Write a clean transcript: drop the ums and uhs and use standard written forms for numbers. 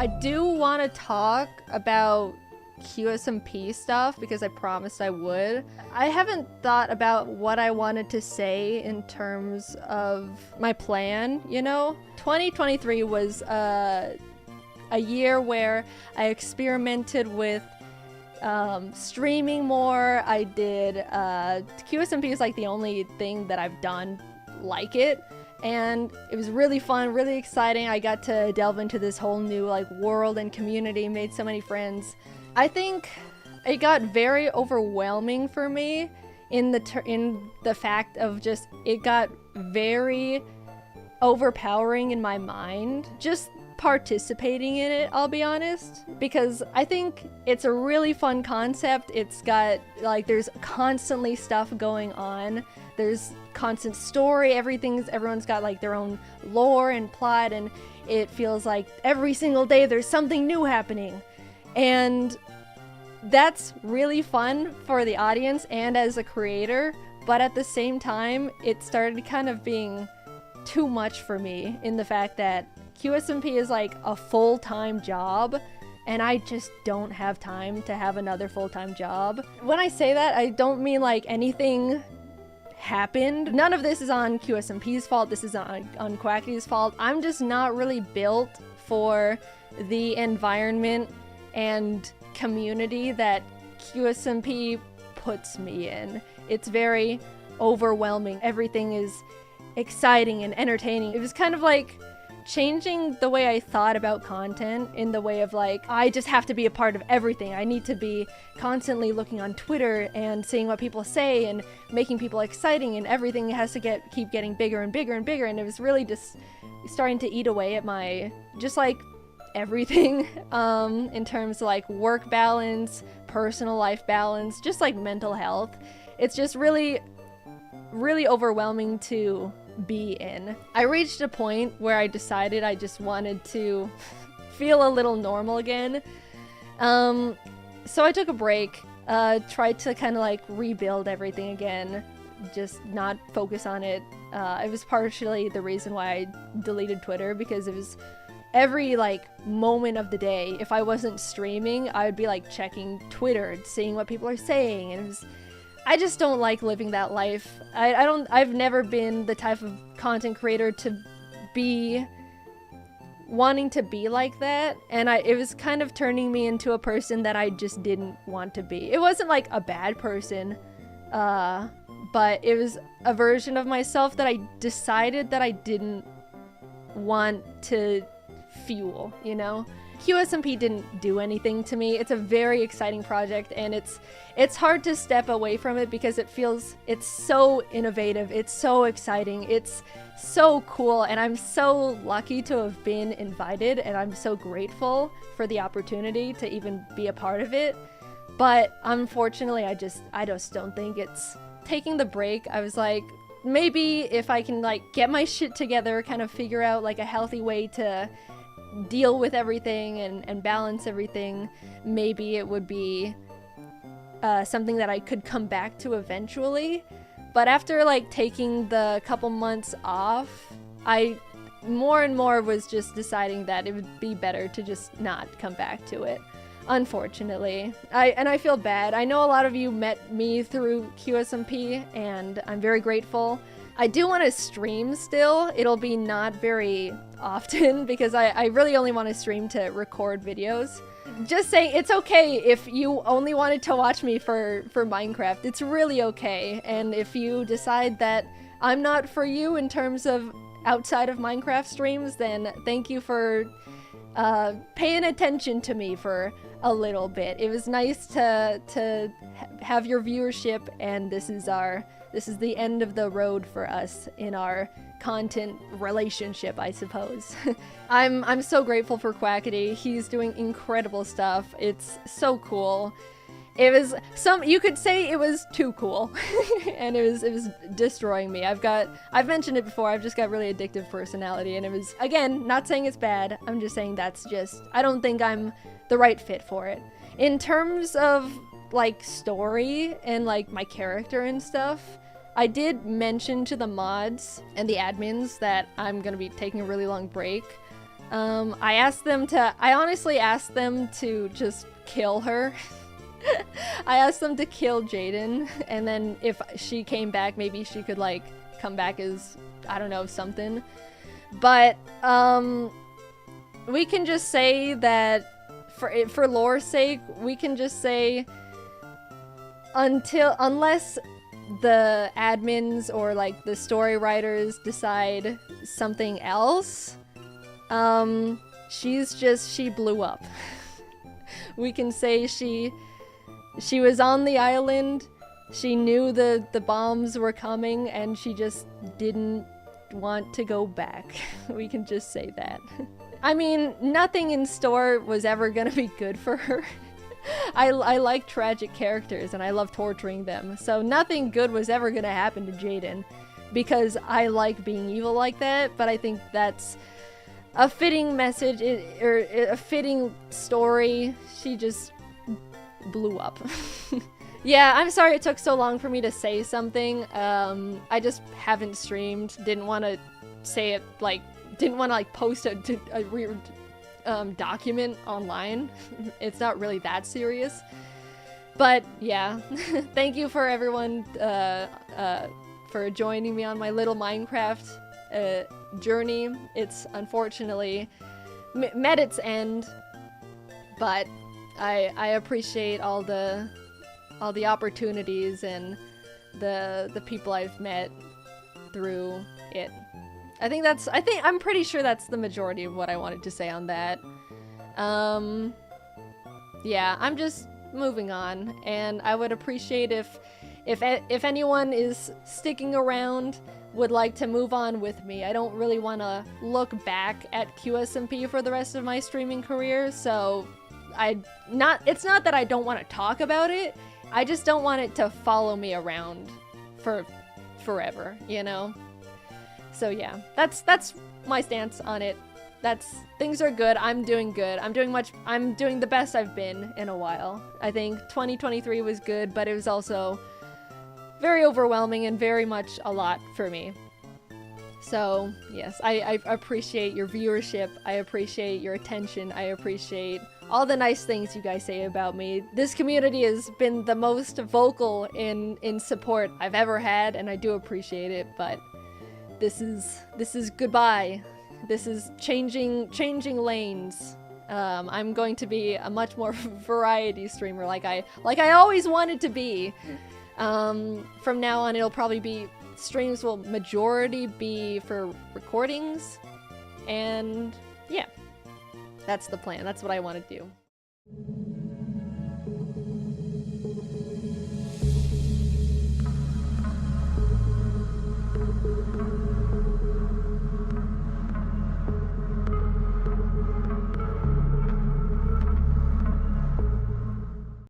I do want to talk about QSMP stuff because I promised I would. I haven't thought about what I wanted to say in terms of my plan, you know? 2023 was a year where I experimented with streaming more. I did QSMP is like the only thing that I've done like it, and it was really fun, really exciting. I got to delve into this whole new like world and community, made so many friends. I think it got very overwhelming for me in the fact of just it got very overpowering in my mind just participating in it, I'll be honest, because I think it's a really fun concept. It's got like there's constantly stuff going on, there's constant story, everyone's got like their own lore and plot, and it feels like every single day there's something new happening, and that's really fun for the audience and as a creator. But at the same time, it started kind of being too much for me in the fact that QSMP is like a full-time job, and I just don't have time to have another full-time job. When I say that, I don't mean like anything happened. None of this is on QSMP's fault. This is on Quackity's fault. I'm just not really built for the environment and community that QSMP puts me in. It's very overwhelming. Everything is exciting and entertaining. It was kind of like changing the way I thought about content in the way of like, I just have to be a part of everything. I need to be constantly looking on Twitter and seeing what people say and making people exciting, and everything has to keep getting bigger and bigger and bigger. And it was really just starting to eat away at my, just like everything, in terms of like work balance, personal life balance, just like mental health. It's just really, really overwhelming to be in. I reached a point where I decided I just wanted to feel a little normal again. So I took a break, tried to kind of like rebuild everything again, just not focus on it. It was partially the reason why I deleted Twitter, because it was every like moment of the day, if I wasn't streaming, I would be like checking Twitter, seeing what people are saying, and it was, I just don't like living that life. I've never been the type of content creator to be wanting to be like that, and it was kind of turning me into a person that I just didn't want to be. It wasn't like a bad person, but it was a version of myself that I decided that I didn't want to fuel, you know? QSMP didn't do anything to me. It's a very exciting project, and it's hard to step away from it because it's so innovative, it's so exciting, it's so cool, and I'm so lucky to have been invited, and I'm so grateful for the opportunity to even be a part of it. But unfortunately, I just don't think it's taking the break. I was like, maybe if I can like get my shit together, kind of figure out like a healthy way to deal with everything and balance everything, maybe it would be something that I could come back to eventually. But after like taking the couple months off, I more and more was just deciding that it would be better to just not come back to it, unfortunately. I feel bad. I know a lot of you met me through QSMP, and I'm very grateful. I do want to stream still. It'll be not very often because I really only want to stream to record videos. Just saying, it's okay if you only wanted to watch me for Minecraft. It's really okay. And if you decide that I'm not for you in terms of outside of Minecraft streams, then thank you for paying attention to me for a little bit. It was nice to have your viewership, and this is the end of the road for us in our content relationship, I suppose. I'm so grateful for Quackity. He's doing incredible stuff. It's so cool. It was you could say it was too cool. And it was destroying me. I've mentioned it before, I've just got really addictive personality, and it was, again, not saying it's bad, I'm just saying I don't think I'm the right fit for it. In terms of like story and like my character and stuff, I did mention to the mods and the admins that I'm gonna be taking a really long break. I honestly asked them to just kill her. I asked them to kill Jaden, and then if she came back, maybe she could, like, come back as, I don't know, something. But, we can just say that, for lore's sake, we can just say, unless the admins or, like, the story writers decide something else, she blew up. We can say she was on the island, she knew the bombs were coming, and she just didn't want to go back. We can just say that. I mean, nothing in store was ever gonna be good for her. I like tragic characters and I love torturing them, so nothing good was ever gonna happen to Jaden because I like being evil like that, but I think that's a fitting message, or a fitting story. She just blew up. Yeah, I'm sorry it took so long for me to say something. I just haven't streamed, didn't want to say it, like, didn't want to, like, post a weird document online. It's not really that serious. But yeah, thank you for everyone for joining me on my little Minecraft journey. It's unfortunately met its end, but I appreciate all the opportunities and the people I've met through it. I'm pretty sure that's the majority of what I wanted to say on that. Yeah, I'm just moving on, and I would appreciate if anyone is sticking around, would like to move on with me. I don't really want to look back at QSMP for the rest of my streaming career, so it's not that I don't want to talk about it, I just don't want it to follow me around for forever, you know? So yeah, that's my stance on it. Things are good. I'm doing good. I'm doing the best I've been in a while. I think 2023 was good, but it was also very overwhelming and very much a lot for me. So yes, I appreciate your viewership. I appreciate your attention. I appreciate all the nice things you guys say about me. This community has been the most vocal in support I've ever had, and I do appreciate it, but this is goodbye. This is changing lanes. I'm going to be a much more variety streamer like I always wanted to be. From now on, it'll probably be streams will majority be for recordings, and yeah, that's the plan. That's what I want to do.